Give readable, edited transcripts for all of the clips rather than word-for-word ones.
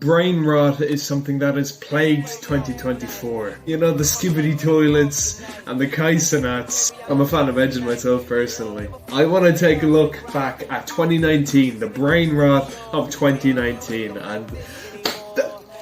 Brain rot is something that has plagued 2024. You know, the skibidi toilets and the kaisenats. I'm a fan of edging myself personally. I want to take a look back at 2019, the brain rot of 2019, and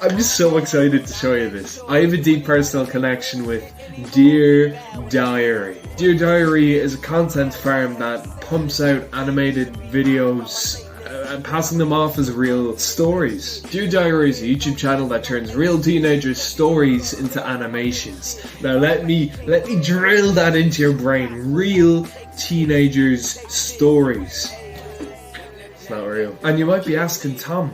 I'm just so excited to show you this. I have a deep personal connection with Dear Diary. Dear Diary is a content farm that pumps out animated videos and passing them off as real stories. Dear Diary is a YouTube channel that turns real teenagers' stories into animations. Now let me drill that into your brain. Real teenagers' stories. It's not real. And you might be asking, Tom,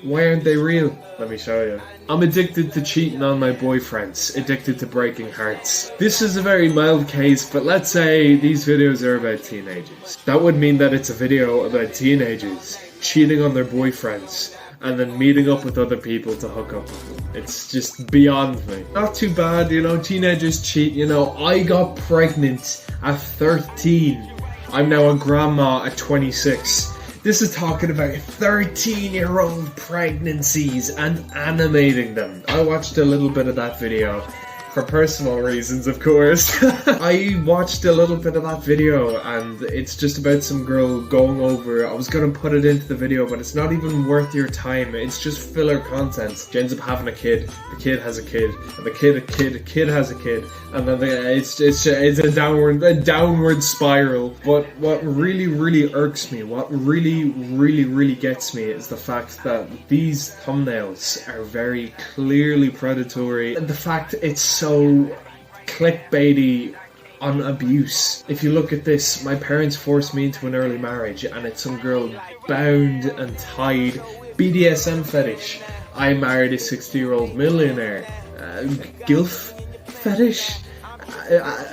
why aren't they real? Let me show you. I'm addicted to cheating on my boyfriends, addicted to breaking hearts. This is a very mild case, but let's say these videos are about teenagers. That would mean that it's a video about teenagers cheating on their boyfriends and then meeting up with other people to hook up with them. It's just beyond me. Not too bad, you know, teenagers cheat, you know. I got pregnant at 13. I'm now a grandma at 26. This is talking about 13-year-old pregnancies and animating them. I watched a little bit of that video. For personal reasons, of course. I watched a little bit of that video and it's just about some girl going over. I was going to put it into the video, but it's not even worth your time. It's just filler content. She ends up having a kid, the kid has a kid, and the kid has a kid, and then it's a downward spiral. But what really irks me, what really gets me is the fact that these thumbnails are very clearly predatory, and the fact it's so clickbaity on abuse. If you look at this, my parents forced me into an early marriage and it's some girl bound and tied, BDSM fetish. I married a 60-year-old millionaire. Gilf fetish?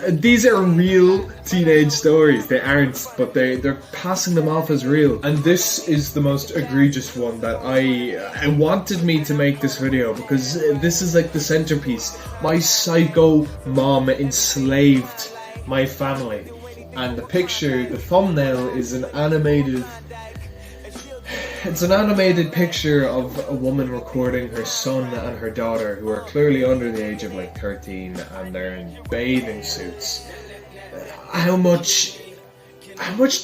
These are real teenage stories. They aren't, but they're passing them off as real. And this is the most egregious one that I wanted me to make this video because this is like the centerpiece. My psycho mom enslaved my family. And the picture, the thumbnail is an animated... It's an animated picture of a woman recording her son and her daughter, who are clearly under the age of like 13, and they're in bathing suits. How much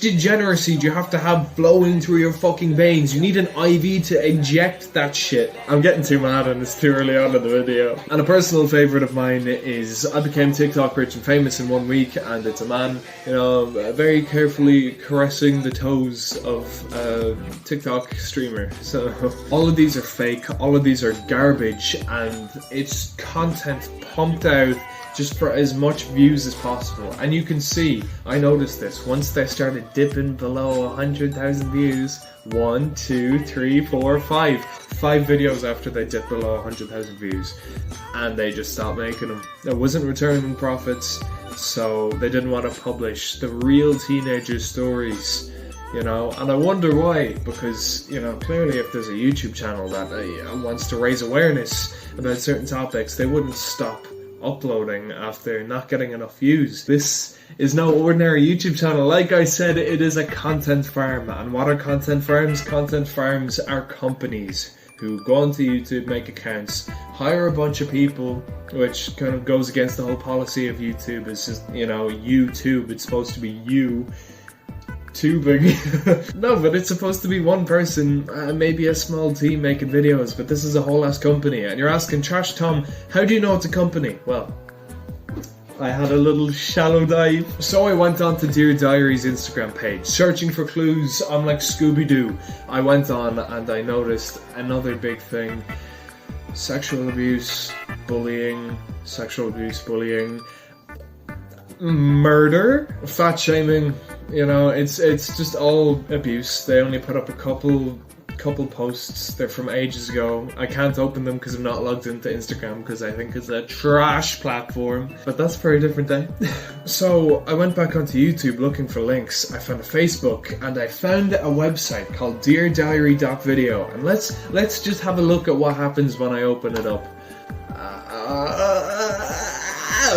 degeneracy do you have to have flowing through your fucking veins? You need an IV to inject that shit. I'm getting too mad and it's too early on in the video. And a personal favourite of mine is I became TikTok rich and famous in 1 week, and it's a man, you know, very carefully caressing the toes of a TikTok streamer. So all of these are fake, all of these are garbage, and it's content pumped out just for as much views as possible. And you can see, I noticed this, once they started dipping below 100,000 views, 1, 2, 3, 4, 5 videos after they dipped below 100,000 views, and they just stopped making them. It wasn't returning profits, so they didn't want to publish the real teenager stories, you know. And I wonder why, because, you know, clearly if there's a YouTube channel that wants to raise awareness about certain topics, they wouldn't stop uploading after not getting enough views. This is no ordinary YouTube channel. Like I said, it is a content farm. And what are content farms? Content farms are companies who go onto YouTube, make accounts, hire a bunch of people, which kind of goes against the whole policy of YouTube. It's just, you know, YouTube, it's supposed to be you tubing. No, but it's supposed to be one person, maybe a small team making videos, but this is a whole ass company. And you're asking, Trash Tom, how do you know it's a company? Well, I had a little shallow dive. So I went on to Dear Diary's Instagram page, searching for clues. I'm like Scooby-Doo. I went on and I noticed another big thing: sexual abuse, bullying, murder, fat shaming. You know, it's just all abuse. They only put up a couple posts. They're from ages ago. I can't open them because I'm not logged into Instagram, because I think it's a trash platform. But that's for a different day. So I went back onto YouTube looking for links. I found a Facebook and I found a website called deardiary.video. And let's just have a look at what happens when I open it up.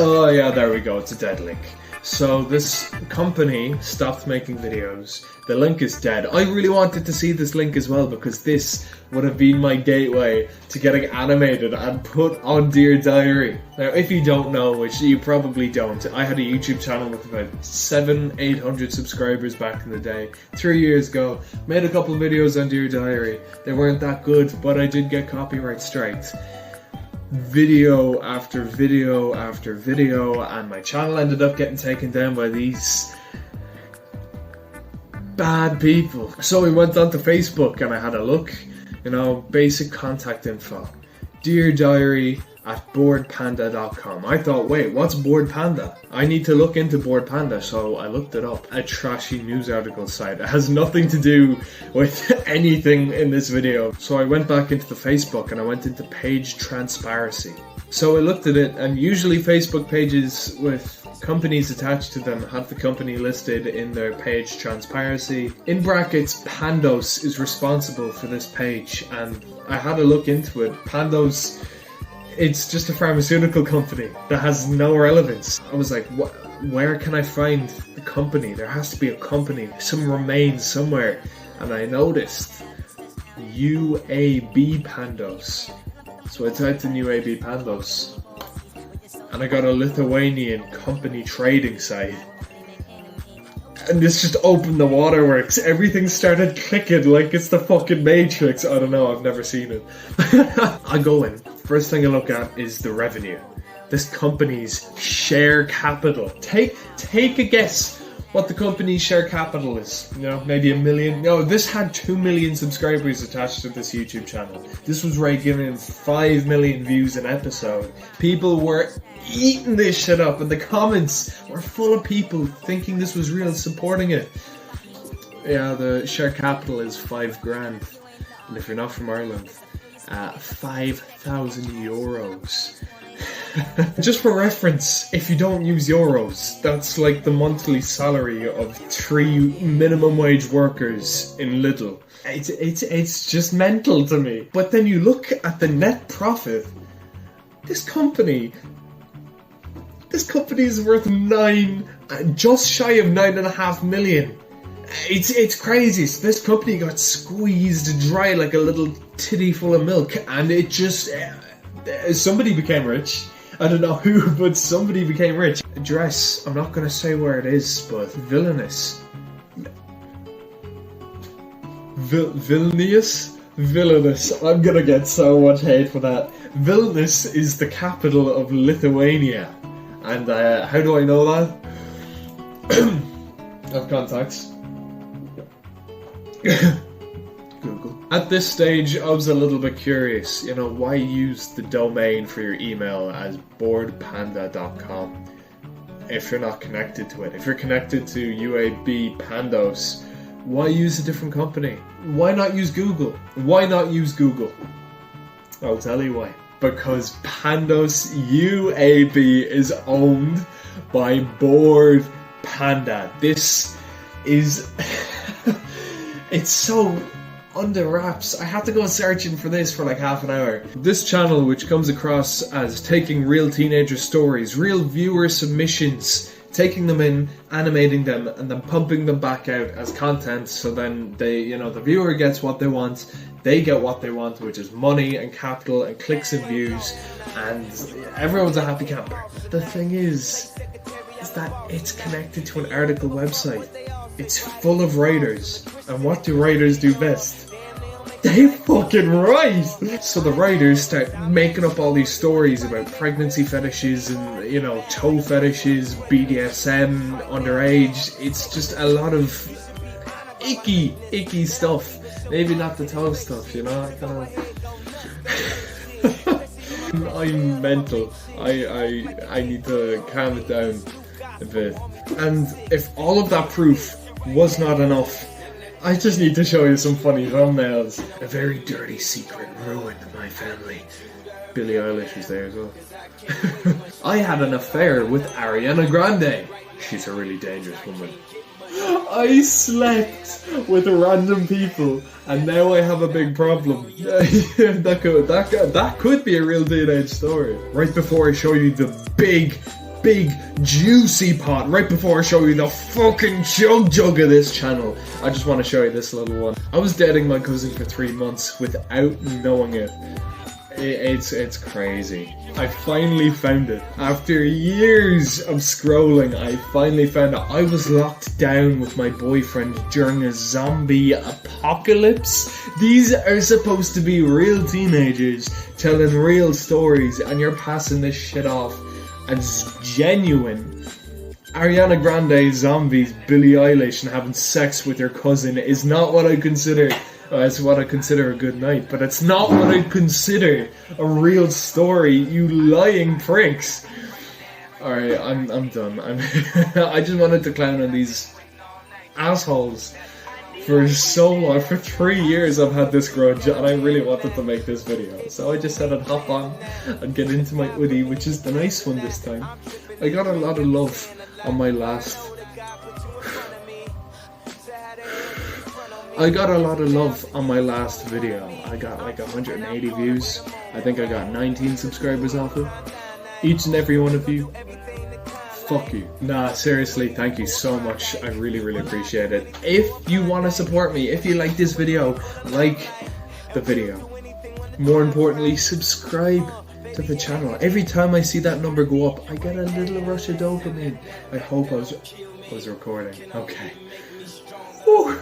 Oh yeah, there we go. It's a dead link. So this company stopped making videos. The link is dead. I really wanted to see this link as well because this would have been my gateway to getting animated and put on Dear Diary. Now, if you don't know, which you probably don't, I had a YouTube channel with about 700-800 subscribers back in the day. 3 years ago, made a couple of videos on Dear Diary. They weren't that good, but I did get copyright strikes. Video after video after video, and my channel ended up getting taken down by these bad people. So we went onto Facebook and I had a look, basic contact info. Dear Diary at boredpanda.com. I thought, wait, what's Bored Panda? I need to look into Bored Panda, so I looked it up. A trashy news article site. It has nothing to do with anything in this video. So I went back into the Facebook and I went into page transparency. So I looked at it, and usually Facebook pages with companies attached to them have the company listed in their page transparency. In brackets, Pandos is responsible for this page, and I had a look into it. Pandos, it's just a pharmaceutical company that has no relevance. I was like, where can I find the company? There has to be a company, some remains somewhere. And I noticed UAB Pandos. So I typed in UAB Pandos and I got a Lithuanian company trading site. And this just opened the waterworks. Everything started clicking like it's the fucking Matrix. I don't know, I've never seen it. I go in. First thing I look at is the revenue. This company's share capital. Take a guess what the company's share capital is. Maybe 1 million. No, this had 2 million subscribers attached to this YouTube channel. This was right giving 5 million views an episode. People were eating this shit up, and the comments were full of people thinking this was real, supporting it. Yeah, the share capital is 5 grand. And if you're not from Ireland, 5,000 euros. Just for reference, if you don't use euros, that's like the monthly salary of 3 minimum wage workers in Lidl. It's just mental to me. But then you look at the net profit. This company is worth just shy of 9.5 million. It's crazy. So this company got squeezed dry like a little titty full of milk, and it just somebody became rich. I don't know who, but somebody became rich. Address, I'm not gonna say where it is, but Vilnius. Vilnius. I'm gonna get so much hate for that. Vilnius is the capital of Lithuania. And how do I know that? I have contacts. Google. At this stage, I was a little bit curious. Why use the domain for your email as boredpanda.com if you're not connected to it? If you're connected to UAB Pandos, why use a different company? Why not use Google? Why not use Google? I'll tell you why. Because Pandos UAB is owned by Bored Panda. This is... it's so under wraps. I had to go searching for this for like half an hour. This channel, which comes across as taking real teenager stories, real viewer submissions, taking them in, animating them, and then pumping them back out as content, so then they, the viewer gets what they want, they get what they want, which is money and capital and clicks and views, and everyone's a happy camper. The thing is that it's connected to an article website. It's full of writers, and what do writers do best? They fucking write! So the writers start making up all these stories about pregnancy fetishes and, toe fetishes, BDSM, underage. It's just a lot of icky stuff. Maybe not the toe stuff, I'm mental. I need to calm it down a bit. And if all of that proof was not enough, I just need to show you some funny thumbnails. A very dirty secret ruined my family. Billie Eilish was there as well. I had an affair with Ariana Grande. She's a really dangerous woman. I slept with random people, and now I have a big problem. That could be a real teenage story. Right before I show you the big big juicy part right before I show you the fucking jug of this channel. I just want to show you this little one. I was dating my cousin for 3 months without knowing it. It's crazy. I finally found it. After years of scrolling, I finally found it. I was locked down with my boyfriend during a zombie apocalypse. These are supposed to be real teenagers telling real stories, and you're passing this shit off as genuine. Ariana Grande zombies, Billie Eilish, and having sex with your cousin is not what I consider. It's what I consider a good night, but it's not what I consider a real story, you lying pricks. Alright, I'm done. I just wanted to clown on these assholes for so long. For 3 years I've had this grudge, and I really wanted to make this video. So I just said I'd hop on and get into my hoodie, which is the nice one this time. I got a lot of love on my last... video. I got like 180 views. I think I got 19 subscribers off it. Each and every one of you, fuck you. Nah, seriously, thank you so much. I really, really appreciate it. If you want to support me, if you like this video, like the video. More importantly, subscribe to the channel. Every time I see that number go up, I get a little rush of dopamine. I hope I was recording. Okay. Whew.